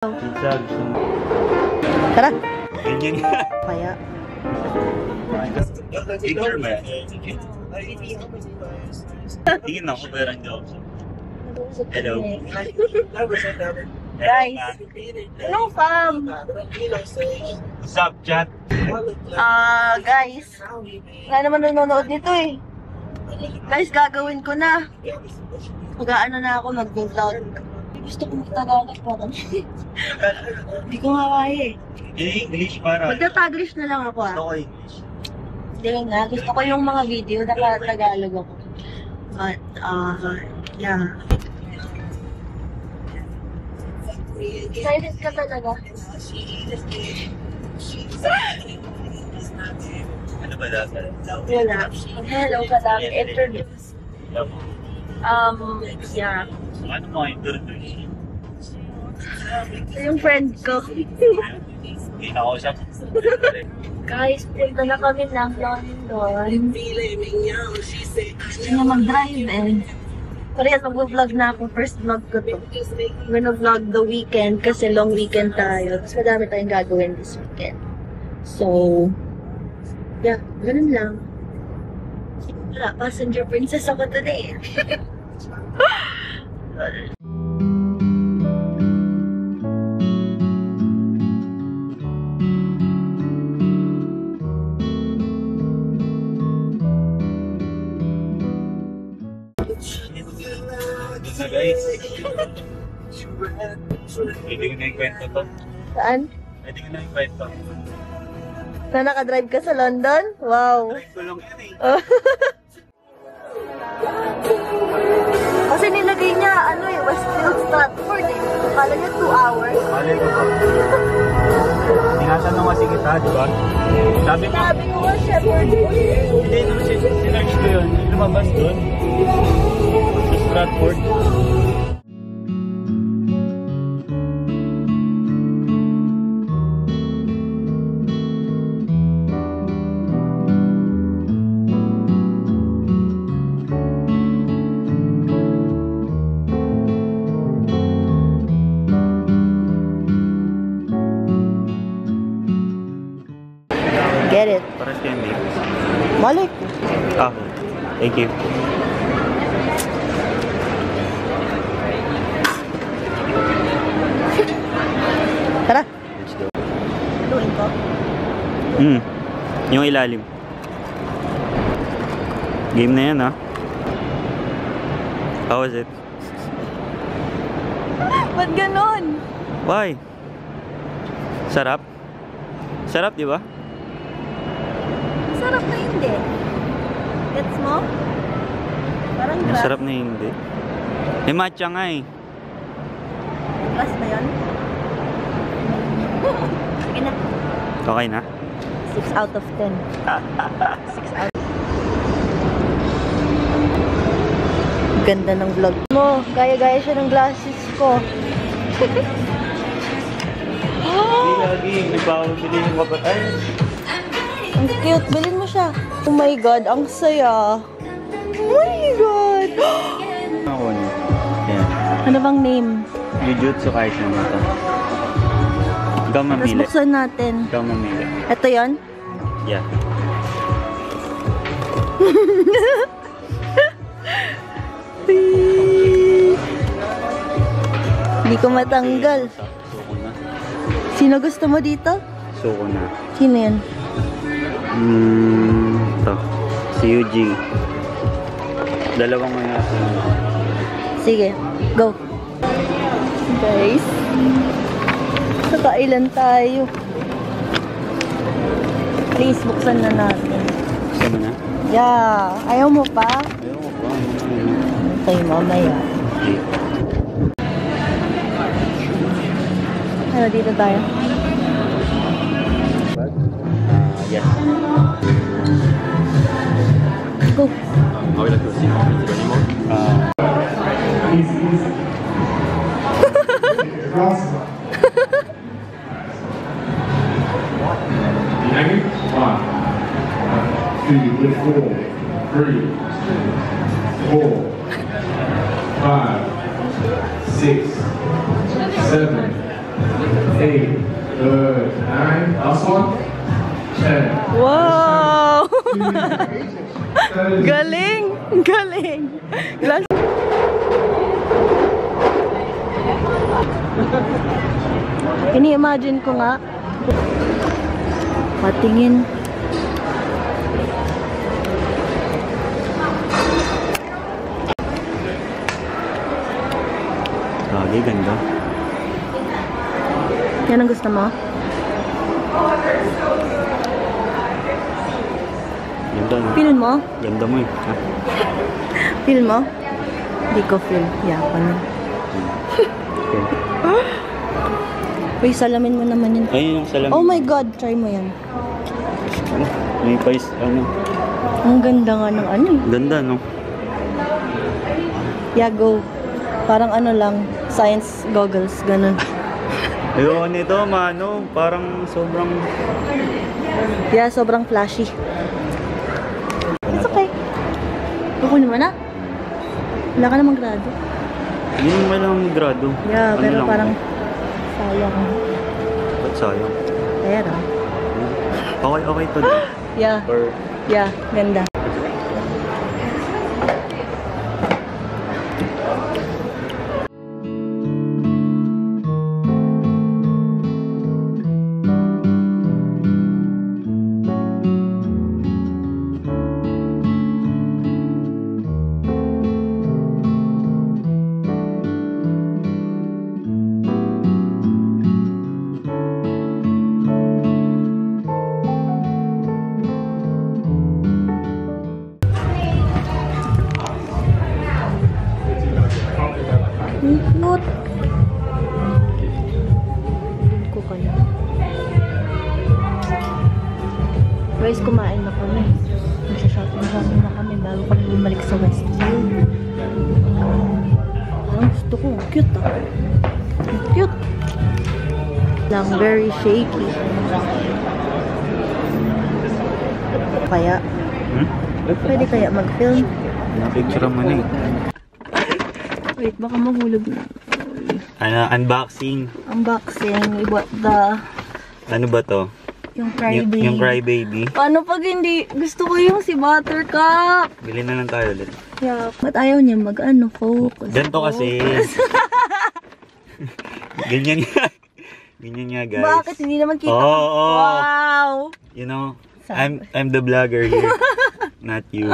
Tara! Ganyan nga. Kaya. Picture mo yan. Tingin ako pero ang job. Hello. Guys! Hello, fam! What's up, chat? Guys. Wala naman nanonood nito eh. Guys, gagawin ko na. Mag-aano na ako, mag-vlog. Gusto ko mag-Tagalog parang. Hindi ko nga kaya eh. English para. Magta-Taglish na lang ako ah. Gusto ko English. Hindi nga, gusto ko yung mga video naka-Tagalog ako. But, yeah. Excited ka talaga? Ano ba dapat? Wala. Hello ka lang. Introduce. Yeah. Ano mo introduce? Yung friend ko. Hindi na ako siya. Guys, punta na kami ng London. Gusto niya mag-drive eh. Parehas mag-vlog na ako. First vlog ko to. I'm gonna vlog the weekend kasi long weekend tayo. Tapos madami tayong gagawin this weekend. So, yeah, ganun lang. Wala, passenger princess ako today. Na guys. Pwede ko na yung kwento to. Saan? Pwede ko na yung kwento. Na nakadrive ka sa London? Wow. Drive ko lang yan eh. Kasi nilagay niya, Westfield Stratford eh. Akala niya 2 hours. Malay ko ba? Tinatanong kasi kita, di ba? Sabi ko nga, Shepherd Bush. hindi naman sinerge ko yun. Lumabas doon. Sa Stratford. Get it. Para sa hindi. Malik. Ah, thank you. Tara. Let's go. Luin ko. Yung ilalim. Game na yan ha. How was it? Ba't ganon? Why? Sarap? Sarap di ba? Sarap na hindi. Gets mo? Parang grass. Masarap na hindi. Eh matcha nga eh. Grass na yun? Sige na. Okay na? 6 out of 10. 6 out. Ganda ng vlog mo. Gaya-gaya siya ng glasses ko. Hindi lagi. Nagpapabili ng kapatay. Ang cute. Bilhin mo siya. Oh my God. Ang saya. Oh my God. Ako na. Yan. Ano bang name? Jujutsu Kaisen na ito. Ikaw Tapos mamili. buksan natin. Ikaw mamili. Ito yon. Yeah. Hindi ko matanggal. Suko na. Sino gusto mo dito? Suko na. Sino yan? Ito. Si Yuji. Dalawang mga Sige, go. Guys, nakailan tayo. Please, buksan na natin. gusto mo na? Yeah, ayaw mo pa? Ayaw ko ba? Okay, mamaya. Ano, dito tayo? Yes. Go. How will I proceed? Anymore? Ready? 1, 2, with 4, 3, 4, 5, 6, 7, 8. Good. 9. Last one. 10. Wow! 7. Galing! Galing! Ini-imagine ko nga. Patingin. Lagi, ganda. Yan ang gusto mo? Ganda, no? Feel mo? Ganda mo eh. Ha? Feel mo? Hindi ko feel. Yapan mo. Okay. Uy, salamin mo naman yun. Ayun yung salamin. Oh my God, try mo yan. Ano? May pais, ano? Ang ganda nga ng ano eh. Ganda, no? Yeah, go. Parang ano lang, science goggles, ganun. Ayoko nito, mano. Parang sobrang... Yeah, sobrang flashy. It's okay. Kukunin mo na? Wala ka namang grado. Hindi mo kailangan mag-grado. Yeah, Ano pero lang? parang sayang. Ba't sayang? Pero. Okay, okay to. Yeah, Or... yeah, ganda. Cute. Ko kaya. Guys, kumain na kami. Magsha-shopping na kami bago kami bumalik sa Westfield. Ang gusto ko. Cute ah. Cute. Lang, very shaky. Kaya, pwede kaya mag-film? Na-picture mo na eh. Wait, baka mahulog na. Ano, unboxing. Unboxing. What the... Ano ba to? Yung Crybaby. Yung Crybaby. Paano pag hindi? Gusto ko yung si Buttercup. Bili na lang tayo ulit. Yeah. Ba't ayaw niya mag-ano? Focus. Ganito kasi. Ganyan nga. Ganyan nga, guys. Bakit? Hindi naman kita. Oo. Wow! You know, I'm the vlogger here. Not you.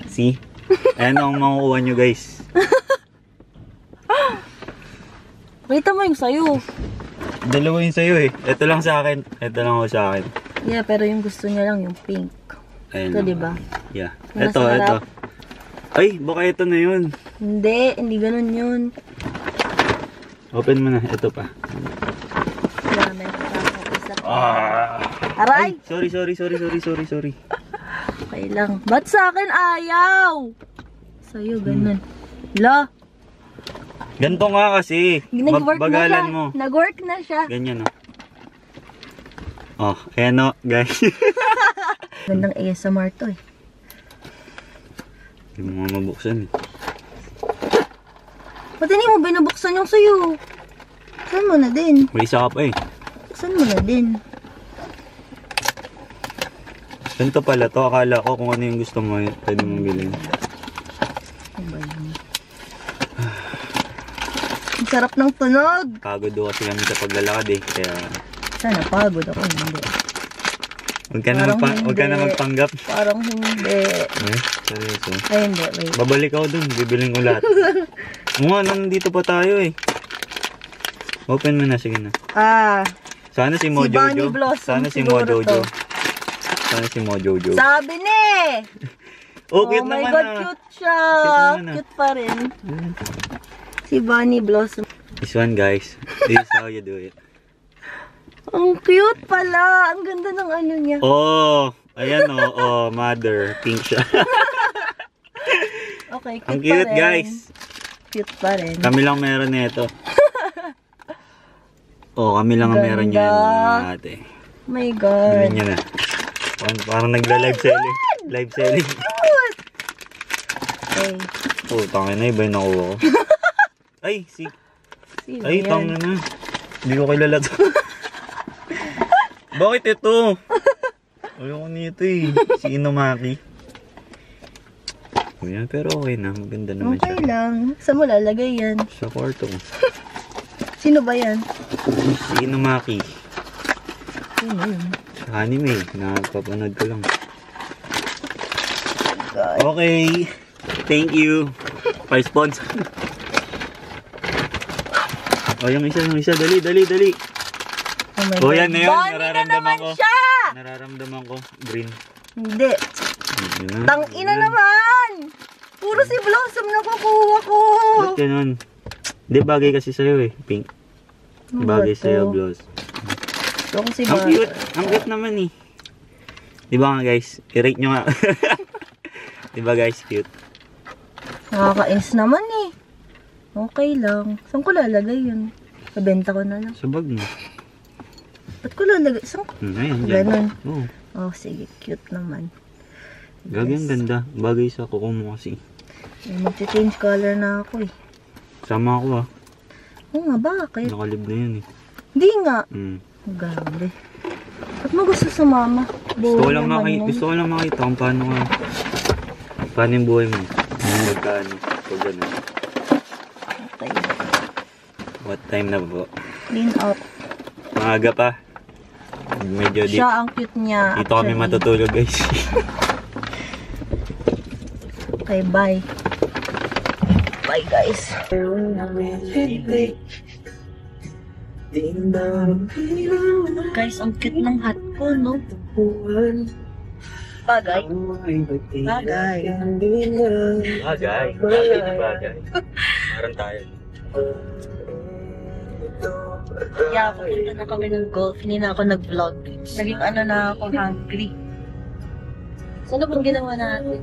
See? Ayan ang makukuha nyo, guys. Kita mo yung sayo. Dalawa yun sa'yo eh. Ito lang sa akin. Ito lang ako sa akin. Yeah, pero yung gusto niya lang yung pink. Ayan. Ito, diba? Yeah. Yung Ito, nasa ito. harap. Ay, baka ito na yun. Hindi ganun yun. Open mo na. Ito pa. Yeah, meron pa ako isa. Ay, Aray! sorry. Okay lang. Ba't sa akin ayaw? Sa'yo, ganun. La! Ganito nga kasi. Nag-work na siya. Bagalan mo. Nag-work na siya. Ganyan oh. Oh, ayan o, guys. Gandang ASMR to eh. Hindi mo nga mabuksan eh. Ba't hindi mo binubuksan yung sayo? Buksan mo na din. May isa ka pa eh. Buksan mo na din. Ganito pala to. Akala ko kung ano yung gusto mo, pwede mong bilhin. Ano ba yun? Ang sarap ng tunog. Pagod daw kasi kami sa paglalakad eh. Kaya... Sana pagod ako. Hindi. Huwag ka na magpanggap. Parang hindi. Eh, seryoso. Ay, hindi. Wait. Babalik ako dun. Bibiling ko lahat. Mga nandito pa tayo eh. Open mo na. Sige na. Sana si Mojojo. Bunny Blossom Sana si siguro Mojojo. to. Sana si Mojojo. Sabi ni! Oh, Oh cute my naman God, ah. cute siya. Cute naman ah. Cute pa rin. Si Bunny Blossom. This one guys. This is how you do it. Ang cute pala. Ang ganda ng ano niya. Oh, ayan oh, oh, mother, pink siya. Okay, cute Ang cute pa rin. guys. Cute pa rin. Kami lang meron nito. Oh, kami lang ang meron Ganda. yan, mga ate. Oh my God. Bilhin nyo na. Parang nagla-live selling. Live selling. Cute! Okay. Oh, tangin na, iba yung nakuha ko. Ay, Sino ay, yan? tangin na. Hindi ko kilala to. Bakit ito? Ayoko nito eh. Si Inumaki. Ayan, pero okay na. Maganda naman siya. Okay lang. Saan mo lalagay yan? Sa kwarto. Sino ba yan? Si Inumaki. Sino yun? Sa anime. Nakapapanood ko lang. God. Okay. Thank you. Pa-sponsor. Oh, yung isa. Dali. Oh my Oh, God. yan na yun. Bonnie na naman siya! Nararamdaman ko. Green. Hindi. Ayan. Tangina naman! Puro si Blossom na kukuha ko. Ba't ganun? Hindi, bagay kasi sa'yo eh. Pink. Bagay sa'yo, Bloss. Ito ko si Ang cute. Ang cute naman eh. Diba nga guys? I-rate nyo nga. Diba guys? Cute. Nakakainis naman eh. Okay lang. Saan ko lalagay yun? Nabenta ko na lang. Sa bag mo. Ba't ko lalagay? Saan ko? Ayan. Ganon. Oo. Oh, sige. Cute naman. Gagi ang ganda. Bagay sa kuko mo kasi. Mag-change color na ako eh. Sama ako ah. Oo nga, bakit? Nakalib na yun eh. Hindi nga. Mm. Grabe. Ba't mo gusto sumama? Gusto ko lang makita kung paano yung buhay mo. Magkano. Pag gano'n. Okay. What time na po? Clean up. Maaga pa. Medyo di. Siya ang cute niya. Dito kami actually. matutulog guys. Okay, bye. Bye guys. Guys, ang cute ng hat ko, no? Bagay. Bagay. Bagay. Meron tayo. Yeah, pupunta na kami ng golf. Hindi na ako nag-vlog. Naging ano na ako, hungry. So, ano bang ginawa natin?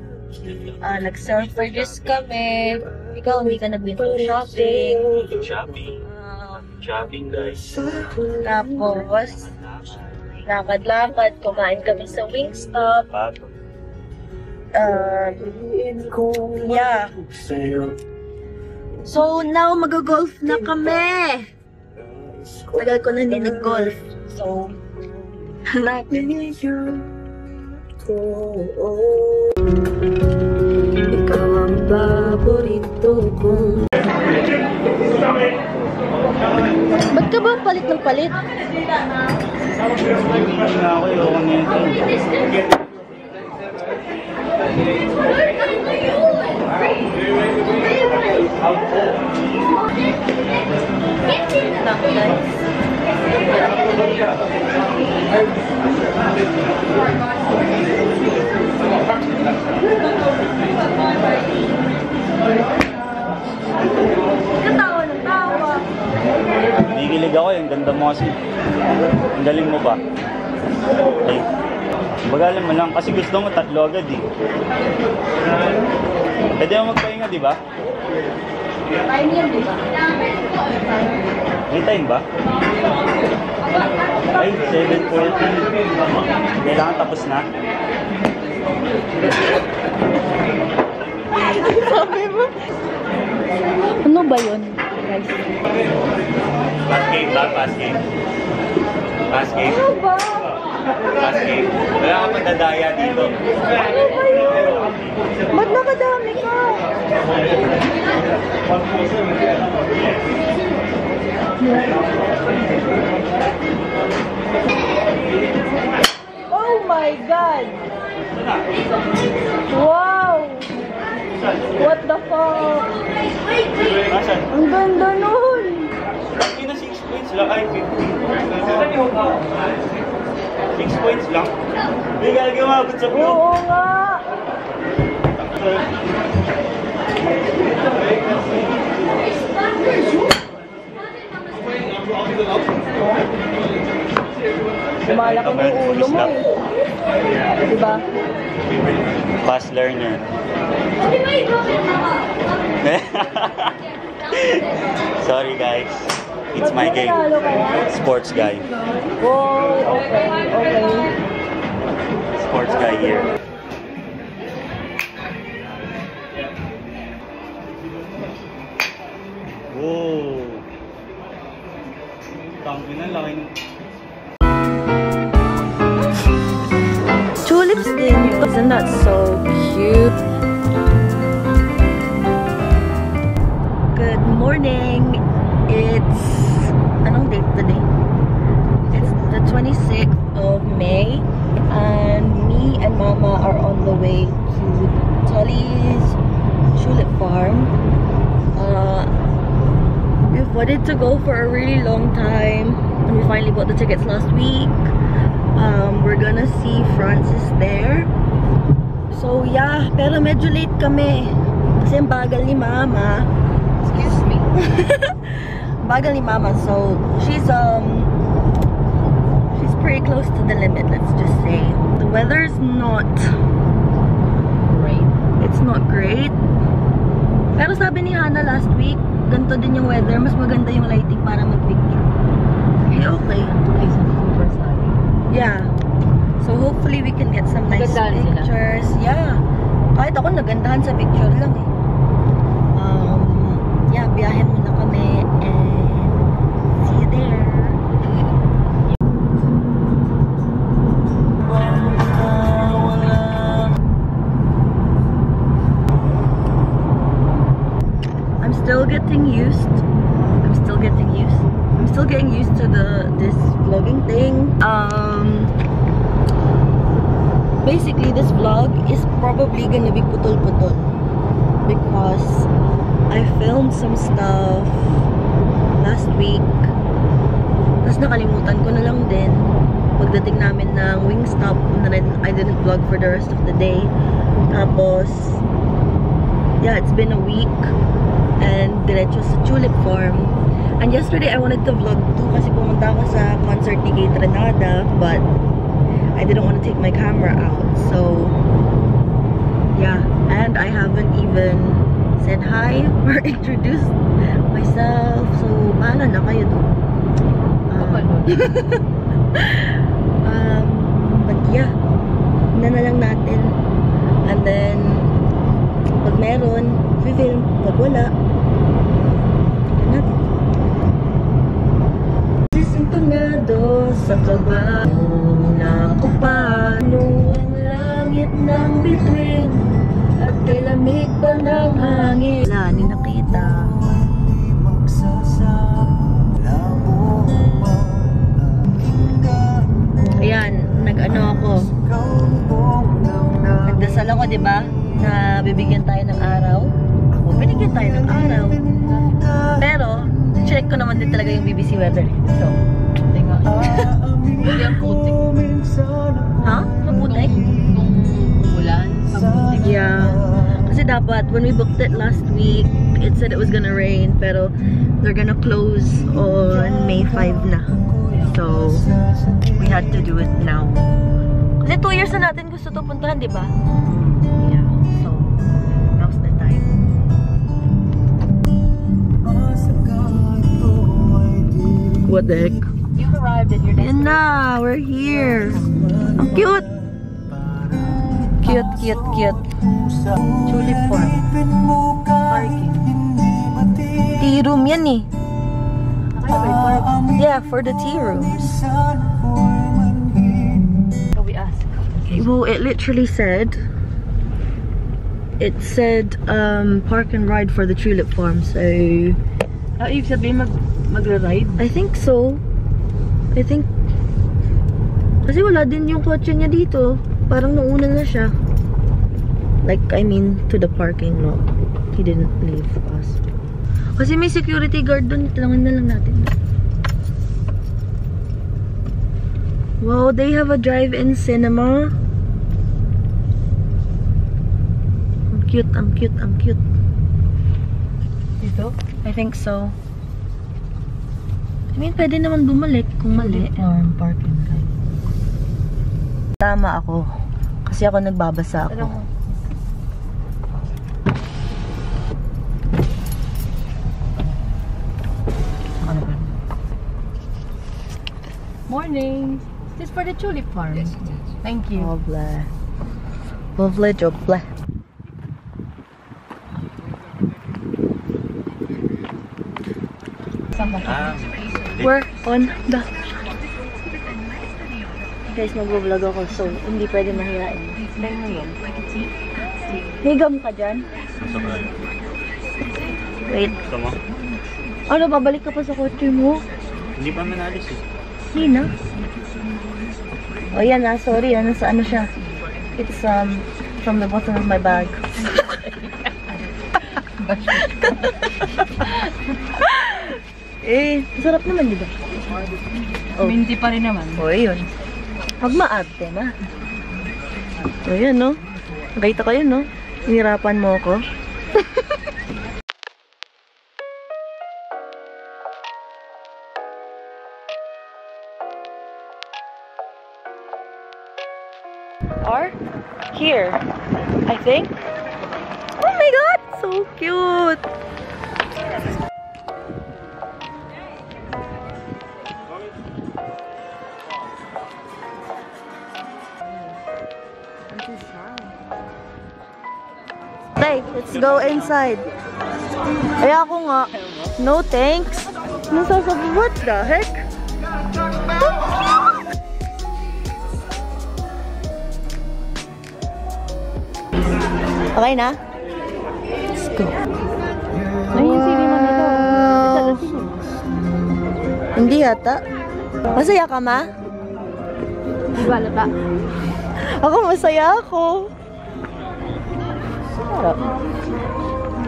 Nag-surfers kami. Ikaw, hindi ka nag-window shopping. Shopping guys. Tapos, lakad-lakad, kumain kami sa Wingstop. Yeah. So, now mag-golf na kami. Tagal ko na hindi nag-golf. So, natin. Ikaw ang paborito kong. Ba't ka ba palit ng palit? Katawa ng tawa. Nagigilig ako, yung ganda mo kasi. Ang galing mo ba? Ay, bagalan mo lang kasi gusto mo tatlo agad eh. Pwede mo magpahinga, di ba? Time yan, di ba? May time ba? Ay, 7:40. Kailangan tapos na. Sabi mo? Ano ba yun, guys? Pass game ba? Pass game. Pass game. Ano ba? Pass game. Wala ka mandadaya dito. Ano ba yun? Ba't nakadami ka? Oh my God! Wow! What the fuck? Nasaan? Ang ganda nun! Hindi na 6 points lang. Ay, 50. 6 points lang. Hindi ka gumabot sa blue. Oo nga! Lumalaki na yung ulo mo eh. Diba? Fast learner. Sorry guys. It's my game. Sports guy. Oh, okay, okay. Sports guy here. Whoa. Tangin na, laki ng Isn't that so cute? Good morning. It's anong date today? It's the 26th of May, and me and Mama are on the way to Tully's Tulip Farm. We've wanted to go for a really long time, and we finally bought the tickets last week. We're gonna see Francis there. So yeah, pero medyo late kami kasi ang bagal ni Mama. Excuse me. Bagal ni Mama, so she's pretty close to the limit, let's just say. The weather's not great. It's not great. Pero sabi ni Hannah last week, ganito din yung weather, mas maganda yung lighting para mag-picture. Okay. Yeah. So hopefully we can get some nice pictures. Yeah. Kahit ako nagandahan sa picture lang eh. Yeah, biyahin muna kami and see you there. I'm still getting used to this vlogging thing. Basically this vlog is probably gonna be putol-putol because I filmed some stuff last week, tapos nakalimutan ko na lang din pagdating namin ng Wingstop, and then I didn't vlog for the rest of the day. Tapos yeah, it's been a week and diretso sa Tulip Farm. And yesterday I wanted to vlog too kasi pumunta ako sa concert ni Kate Renada, but I didn't want to take my camera out. So yeah, and I haven't even said hi or introduced myself. So paano na kayo doon? But yeah, na lang natin. And then pag meron, film. Pag wala, natin. Sintonado sa kabaho na kupano ang langit ng bituin at kay lamig pa ng hangin. Wala, ni nakita. Ayan, nag-ano ako. Nagdasal ako, diba? Na bibigyan tayo ng araw. O, binigyan tayo ng araw. Pero, check ko naman din talaga yung BBC weather. So, tinga. Hindi ang putik. Ha? Maputik? Kung ulan, maputik. Yeah. Kasi dapat, when we booked it last week, it said it was gonna rain. Pero, they're gonna close on May 5 na. So, we had to do it now. Kasi 2 years na natin gusto to puntahan, di ba? Yeah. So, now's the time. What the heck? You've arrived at your destination. Yan na, we're here. Ang cute! Cute, cute, cute. Tulip Farm. Parking. Tea room yan eh. Yeah, for the tea rooms. So we asked. Well, it literally said, park and ride for the Tulip Farm, so Ibig sabihin magra-ride? I think so. I think kasi wala din yung kotse niya dito. Parang nauna na siya. Like, I mean, to the parking lot. He didn't leave us. Kasi may security guard dun. Tanungin na lang natin. Wow, they have a drive-in cinema. Ang cute, ang cute, ang cute. Dito? I think so. I mean, pwede naman bumalik kung mali. Farm parking guys. Tama ako. Kasi ako nagbabasa ako. Morning. This is for the Tulip Farm. Yes, it is. Thank you. Lovely. Lovely jubbly. We're on the Guys, mag-vlog ako, so hindi pwede mahihain. Higam ka dyan? Wait. Gusto mo? Ano, babalik ka pa sa kotse mo? Hindi pa manalis eh. Hindi na. Oh, yan na. Sorry. Ano siya? It's from the bottom of my bag. Sarap naman, di ba? Oh. Minty pa rin naman. Oh, yun. Huwag maarte, ma. Oh, yan, no? Nakita ko yun, no? Hinirapan mo ako. Are here, I think. Oh my god, so cute. Okay, let's go inside. Ay, ako nga. No thanks. What the heck? Okay na? Let's go. Ay, yung sinima nito. Hindi yata. Masaya ka, ma? Di ba, lata? Ako, masaya ako. Sarap.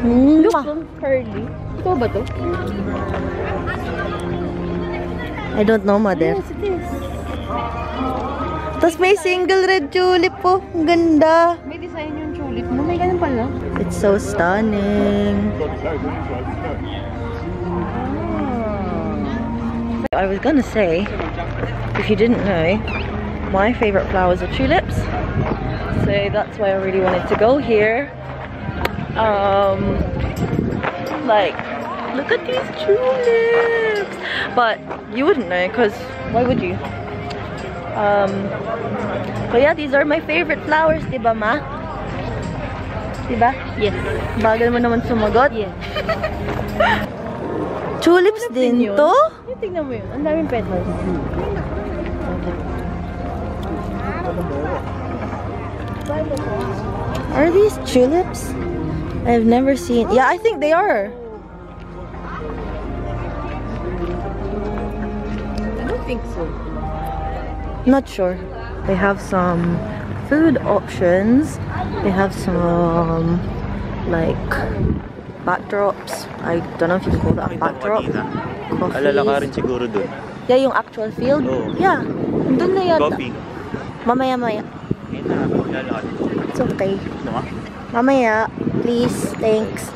Look, curly. Ito ba to? I don't know, mother. Yes, it is. Tapos may single red tulip po. Ang ganda. May design yung tulip mo. May ganun pala. It's so stunning. I was gonna say, if you didn't know, my favorite flowers are tulips. So that's why I really wanted to go here. Like, look at these tulips. But you wouldn't know, because why would you? But yeah, these are my favorite flowers, diba, ma? Diba? Yes. Bagal mo naman sumagot. Yes. Tulips din yun? to? Yung tignan mo yun. Ang daming petals. Are these tulips? I've never seen. Yeah, I think they are. I don't think so. Not sure. They have some food options. They have some like backdrops. I don't know if you can call that a backdrop. Alala ka rin Coffees. siguro dun. Yeah, yung actual field. Oo. Yeah, dun na yata. Coffee. Mamaya-maya. Ayun na, maglalakad. It's okay. Gusto mo? Mamaya, please. Thanks.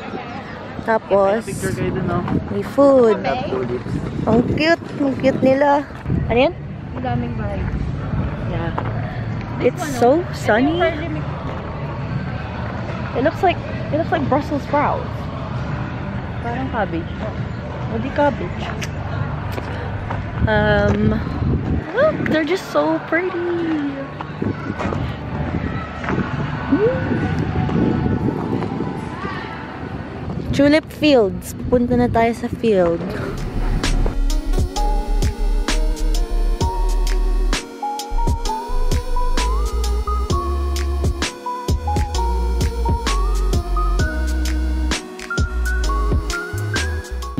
Tapos, Picture kayo dun, oh. may food. Top tulips. Ang cute. Ang cute nila. Ano yan? Ang daming vibes. Yeah. It's so sunny. It looks like Brussels sprouts. Parang cabbage. Hindi cabbage. Look, they're just so pretty. Tulip fields. Pupunta na tayo sa field.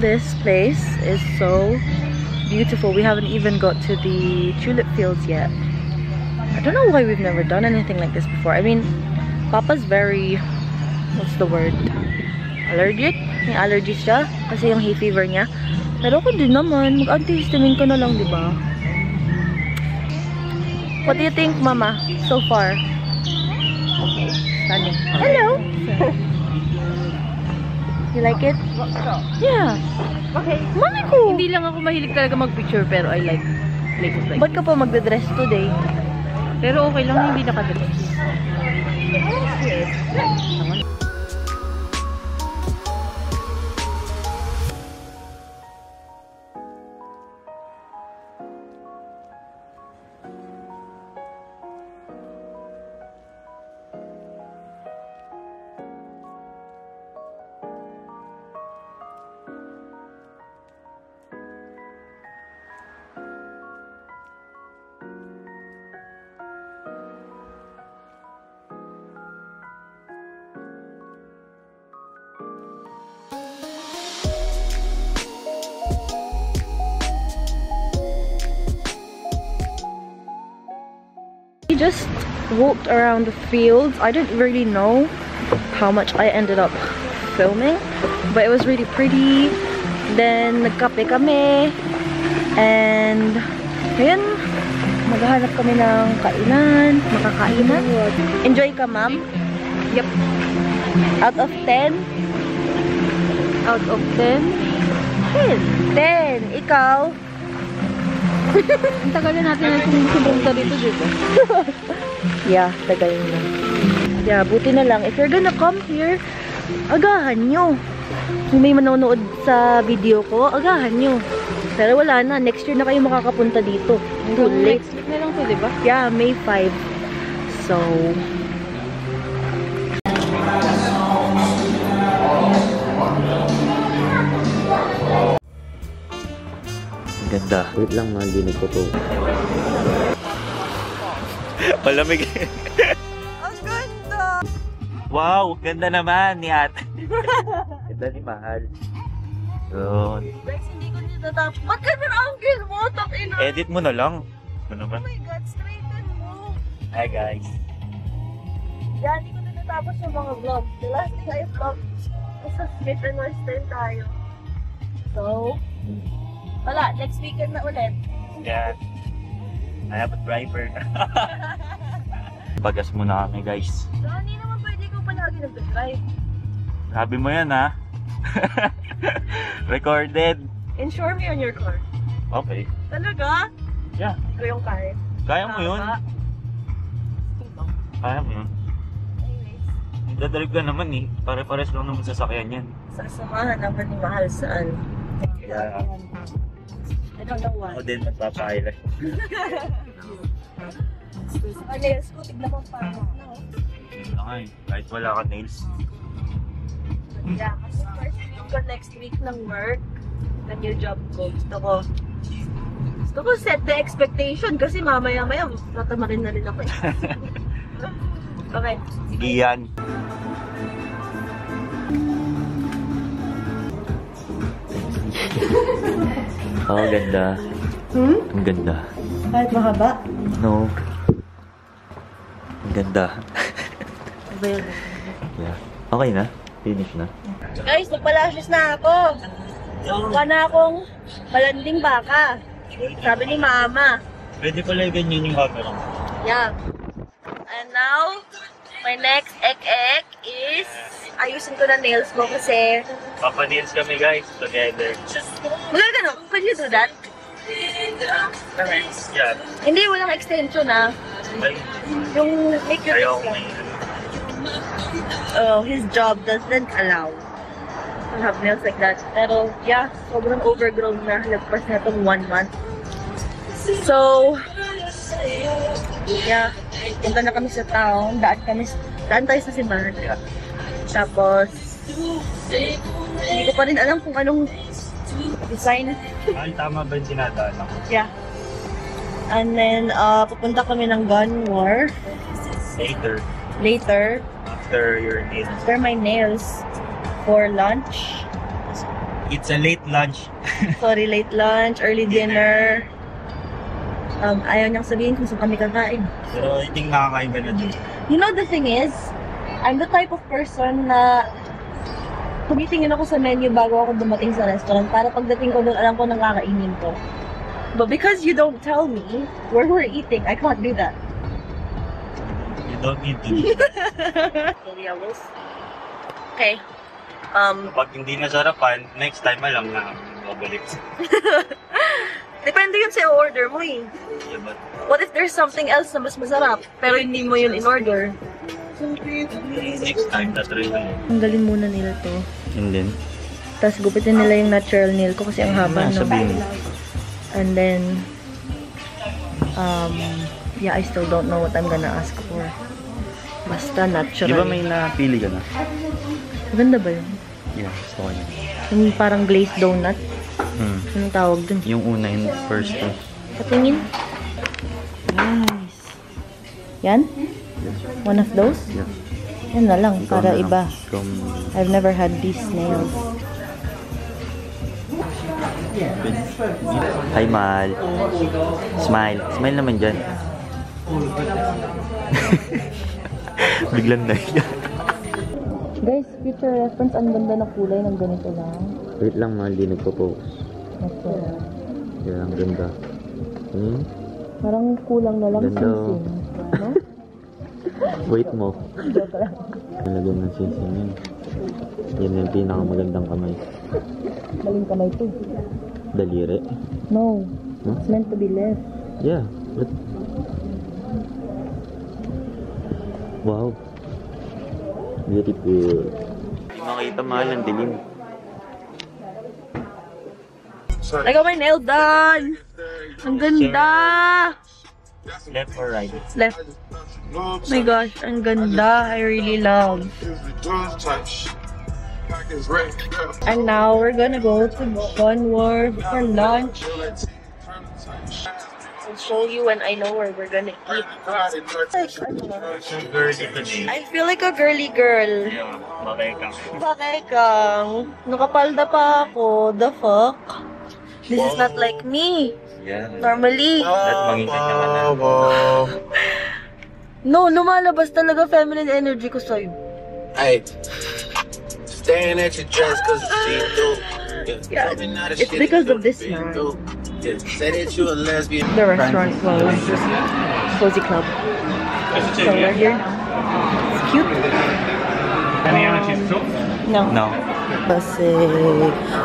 This place is so beautiful. We haven't even got to the tulip fields yet. I don't know why we've never done anything like this before. I mean, Papa's very, what's the word? Allergic? May allergies siya kasi yung hay fever niya. Pero ako din naman, mag-antihistamine ko na lang, di ba? What do you think, Mama, so far? Sunny. Hello! You like it? Yeah. Okay. Mami ko! Hindi lang ako mahilig talaga mag-picture pero I like places like Ba't ka pa magdadress today? Pero okay lang na hindi nakadress. just walked around the fields. I didn't really know how much I ended up filming, but it was really pretty. Then nagkape kami, and ayun, maghahanap kami ng kainan, makakainan. Enjoy ka, ma'am? Yep. Out of 10? Out of 10? 10. Ikaw? Ang tagal na natin pumunta dito. Yeah, tagal na. Yeah, buti na lang. If you're gonna come here, agahan nyo. Kung may manonood sa video ko, agahan nyo. Pero wala na. Next year na kayo makakapunta dito. Too late. Next week na lang to, diba? Yeah, May 5. So, Ganda. Wait lang, malinig ko to. Palamig. ang ganda! Wow, ganda naman ni ate. Ganda ni Mahal. Yun. Lex, hindi ko nito natapos. Ba't ganun ang angle mo? Tapos Edit mo na lang. Ano naman? Oh my God, straighten mo. Hi guys. Yan, hindi ko na natapos yung mga vlog. The last thing I vlog was sa Smith and Western tayo. So, wala. Next weekend na ulit. Yeah. I have a driver. Bagas muna kami guys. So, hindi naman pwede ko palagi nag-drive. Sabi mo yan ha. Recorded. Insure me on your car. Okay. Talaga? Yeah. Ito yung car. Kaya mo yun. Kaya mo yun. Anyways, Dadrive ka naman eh. Pare-pares lang naman sasakyan yan. sasamahan naman ni Mahal saan. Yeah. I don't know why. Ako din nagpapahila. Sa nails ko, tignan mo pa. Yun na nga eh. Kahit wala ka nails. Yeah, kasi first week ko next week ng work, na new job ko. Gusto ko set the expectation kasi mamaya-maya tatamarin na rin ako eh. Okay. Iyan. Oh, ganda. Ang ganda. Kahit mahaba? No. Ang ganda. Available. Yeah. Okay na? Finish na? Guys, nagpalashes na ako. Mukha na akong malanding baka. Sabi ni Mama. Pwede pala ganyan yung camera. Yeah. And now, my next ek-ek is ayusin ko na nails ko kasi Papa-nails kami guys, together. maganda no? Could you do that? Yeah. Hindi, walang extension ah. Ay, Yung make your ayaw nails ko lang. may His job doesn't allow to have nails like that. Pero yeah, sobrang overgrown na. Lagpas na itong 1 month. So, yeah, punta na kami sa town. Daan tayo sa simbahan. Tapos, hindi ko pa rin alam kung anong design. Ay, tama ba yung sinadaan ako? Yeah. And then, pupunta kami ng gun war later. After your nails. After my nails for lunch. It's a late lunch. Sorry, late lunch, early dinner. Ayaw niyang sabihin kung saan kami kakain. Pero I think nakakain ka na dun. You know, the thing is, I'm the type of person na tumitingin ako sa menu bago ako dumating sa restaurant para pagdating ko doon, alam ko nang kakainin ko. But because you don't tell me where we're eating, I can't do that. You don't need to do that. Okay. Kapag hindi nasarapan, next time alam na babalik. Depende yun sa order mo eh. Yeah, but What if there's something else na mas masarap, pero hindi mo yun in order? next time, tatry na yun. Tanggalin muna nila to. And then? Tapos gupitin nila yung natural nail ko kasi ang haba, no? Sabihin. And then, yeah, I still don't know what I'm gonna ask for. Basta natural. Di ba may napili ka na? Maganda ba yun? Yeah, gusto ko yun. Yung parang glazed donut. Anong tawag dun? Yung una, yung first one. Patingin. Nice. Yan? One of those? Yeah. Yan na lang, Ikaw para na lang. iba. Ikaw na- I've never had these nails. Hi, Mahal. Smile. Smile naman dyan. Biglang nahiya. Guys, future reference, ang ganda na kulay ng ganito lang. Wait lang, mahal, di nagpo-focus. Okay. Yeah, ang ganda. Parang kulang na lang Ganda, singsing. No? Wait mo. Joke lang. Nalagyan ng singsing yun. Yan yung pinakamagandang kamay. Maling kamay to. Daliri. No. Huh? It's meant to be left. Yeah. But... Wow. Beautiful. Hindi makita, mahal, ang dilim. I got my nail done! Ang ganda! Left or right? Left. Oh my gosh, ang ganda. I really love. And now we're gonna go to John Wharf for lunch. I'll show you when I know where we're gonna eat. I feel like a girly girl. Bakay kang. Nakapalda pa ako. The fuck? This is not like me. Yeah. Normally. At mangingat naman na. No, lumalabas talaga feminine energy ko sa'yo. Hey, staring at your dress cause you see through. Yeah, it's because of this man. Say that you a lesbian. The restaurant closed. Cozy Club. So we're here. It's cute. Any other cheese too? No. No. Kasi...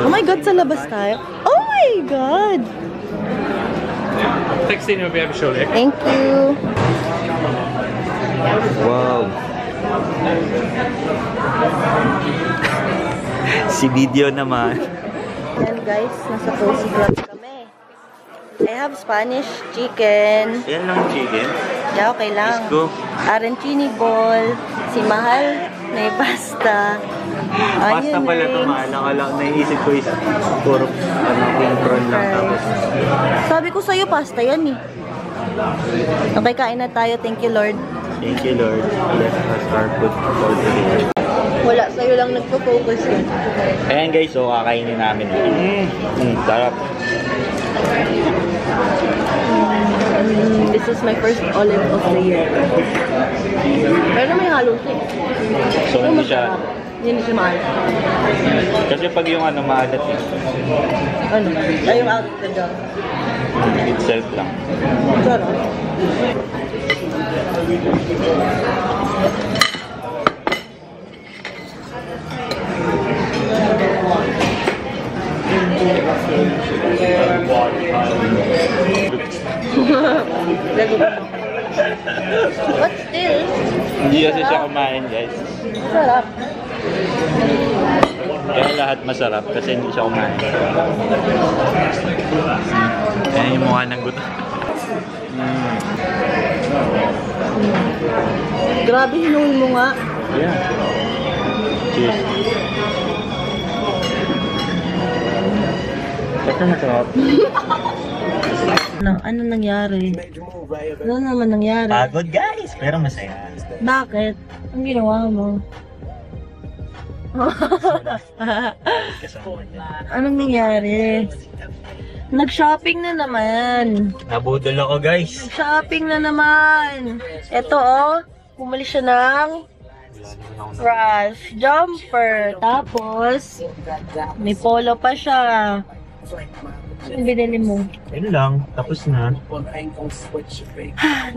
Oh my God, sa labas tayo. Oh my God! Texting you if you have a show there. Thank you. Wow. Si video naman. Yan guys, nasa Cozy Club kami. I have Spanish chicken. Yan lang chicken. Yeah, okay lang. Let's go. Arancini ball. Si Mahal, may pasta. Pasta pala ito, mahal. Lang naisip ko is puro yung prawn lang tapos. Sabi ko sa'yo, pasta yan eh. Okay, kain na tayo. Thank you, Lord. Thank you, Lord. Bless us our food for today. Wala, sa'yo lang nagpo-focus yun. Ayan guys, so kakainin namin. Sarap. This is my first olive of the year. Pero may halo siya. So hindi siya, Hindi siya mahal. kasi pag yung ano maalat eh, Ano? Ay, yung out the job. itself lang. Sarap. But still, Hindi kasi siya kumain guys. sarap. Kaya lahat masarap kasi hindi siya kumain. Kaya yung mukha ng gutom. Grabe, hinuwi mo nga. Yeah. Cheers. Ito masarap. Ano nangyari? Ano naman nangyari? Pagod guys, pero masaya. Bakit? Ang ginawa mo? Kasama niya. Anong nangyari? Nag-shopping na naman. Nabudol ako guys. Shopping na naman. Ito oh, bumili siya ng Rush jumper. Tapos, may polo pa siya. Ano binili mo? Ayun lang, tapos na.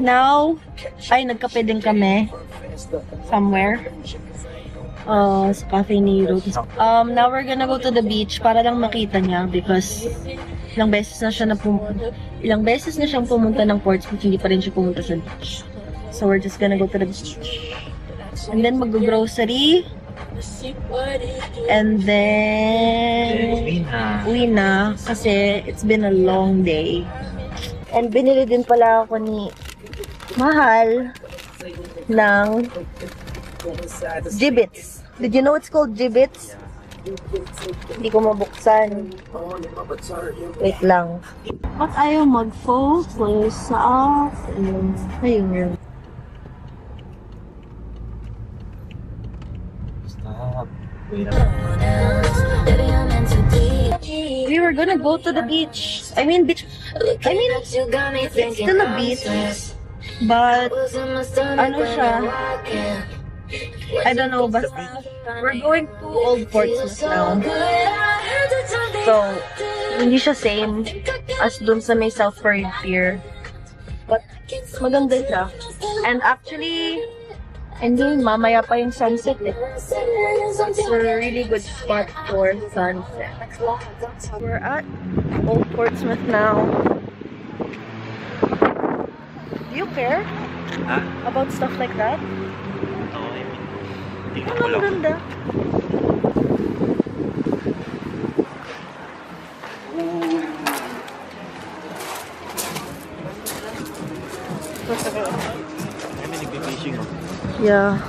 Now, ay nagkape din kami. Somewhere. Sa Cafe Nero. Now we're gonna go to the beach para lang makita niya because ilang beses na siyang pumunta ng Portsmouth, hindi pa rin siya pumunta sa beach. So we're just gonna go to the beach. And then mag-grocery. And then uwi na kasi it's been a long day. And binili din pala ako ni Mahal ng Jibbitz. Did you know it's called Jibbitz? Hindi ko mabuksan. Wait lang. Ba't ayaw mag-focus sa akin? Ayun. We were gonna go to the beach. It's still a beach. But, ano siya, I don't know, basta we're going to Old Portsmouth now. So, hindi siya same as dun sa may South Parade Pier. But, maganda siya. And actually, hindi, mamaya pa yung sunset eh. It's a really good spot for sunset. We're at Old Portsmouth now. Do you care about stuff like that? Okay. Tingnan Ano ko lang. ganda? Ay, may nagbe-fishing oh. Yeah.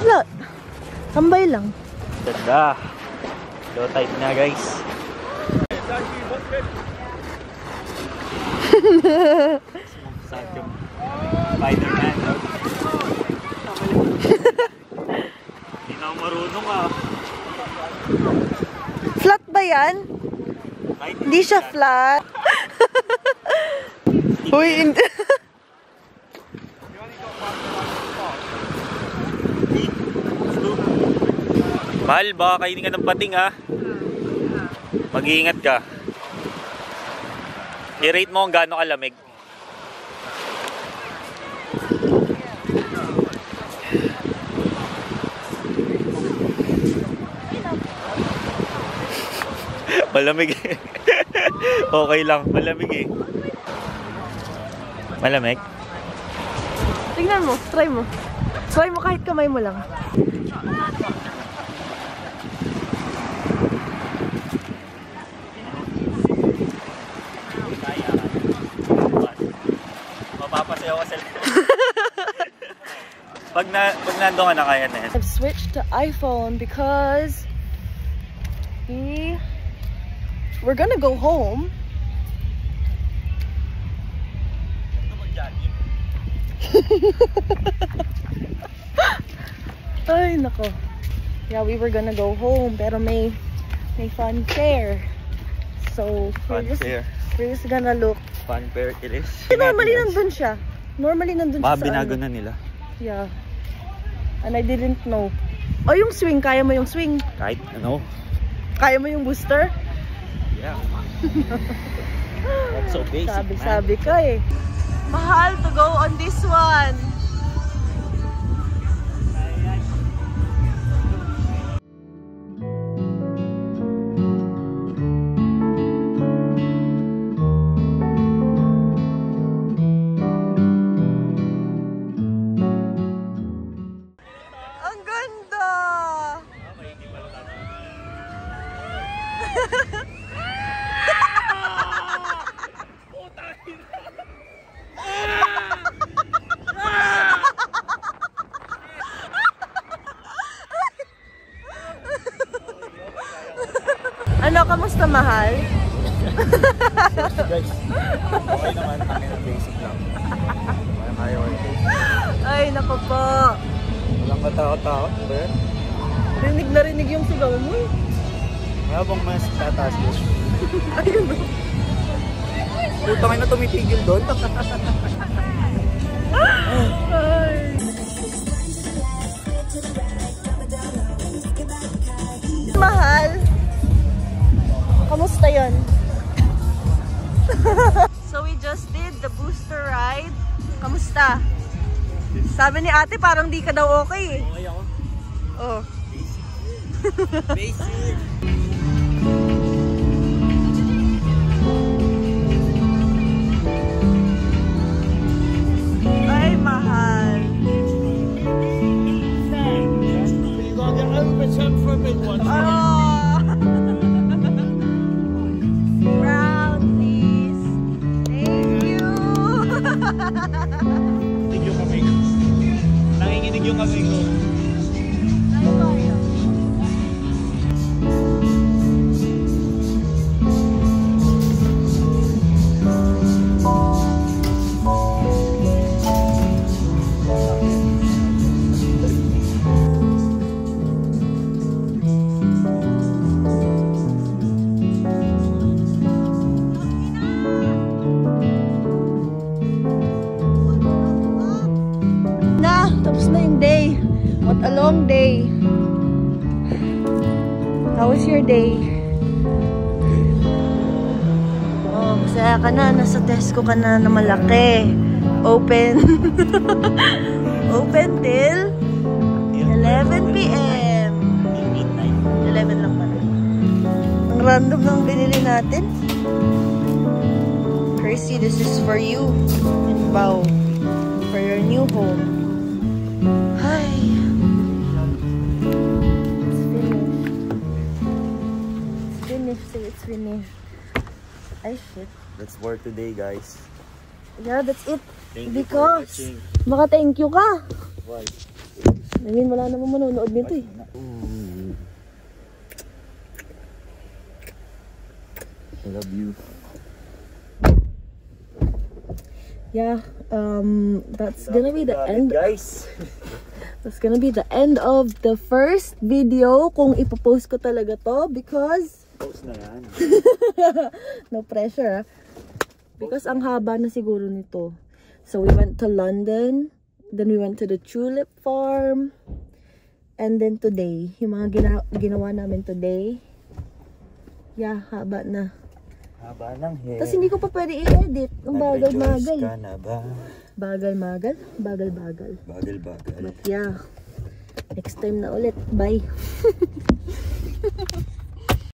Wala. Tambay lang. Ganda. Low tide na guys. Spider-Man. Hindi na ako marunong ah. Flat ba yan? Hindi siya flat. Uy, hindi. Mahal, baka kainin ka ng pating ha. Mag-iingat ka. I-rate mo kung gaano kalamig. Malamig eh. Okay lang, malamig eh. Malamig? Tingnan mo, try mo. Try mo kahit kamay mo lang. Mapapasayaw ka sa pag nandun ka na, kaya na yan. I've switched to iPhone because we're gonna go home. Ay, nako. Yeah, we were gonna go home, pero may fun fair. So, Fun fair. we're just gonna look. Fun fair it is. Normally nandun siya. Normally nandun siya Baka sa binago ano. na nila. Yeah. And I didn't know. Oh, yung swing. Kaya mo yung swing? Kahit ano. Kaya mo yung booster? Yeah. That's so basic, man. Sabi ka eh. Mahal to go on this one. Ang ganda! Ano, kamusta mahal? Guys, okay naman. Kami ng basic lang. Ay, naku po. Walang katakot-takot ba yan? Rinig yung sigaw mo eh. Kaya bang mas tataas yun? Ayun o. Putang ina tumitigil doon. Ay. Mahal. Kamusta yun? So we just did the booster ride. Kamusta? Sabi ni ate parang di ka daw okay eh. Okay ako. Oh. Basic. Ay, mahal. You gonna get overturned for a big one. Oh. Brown, please. Thank you. Nanginginig yung kamay ko. Nanginginig yung kamay ko. day? How was your day? Oh, masaya ka na. Nasa Tesco ka na malaki. Open. Open till 11 p.m. 11 lang pala. Ang random ng binili natin. Percy, this is for you. And Bao. For your new home. Hi. It's finished. Say it's finished. Ay, shit. That's for today, guys. Yeah, that's it. Thank you for Because, watching. baka thank you ka. Why? I mean, wala namang manonood nito eh. I love you. Yeah, that's gonna be the end. Guys. That's gonna be the end of the first video kung ipopost ko talaga to because Post na yan. no pressure. Because ang haba na siguro nito. So we went to London, then we went to the tulip farm, and then today, yung mga ginawa namin today. Yeah, haba na. Haba ng hair. Tapos hindi ko pa pwede i-edit. Ang bagal-magal. Nag-rejoice ka na ba? Bagal-magal? Bagal-bagal. Bagal-bagal. But yeah, next time na ulit. Bye.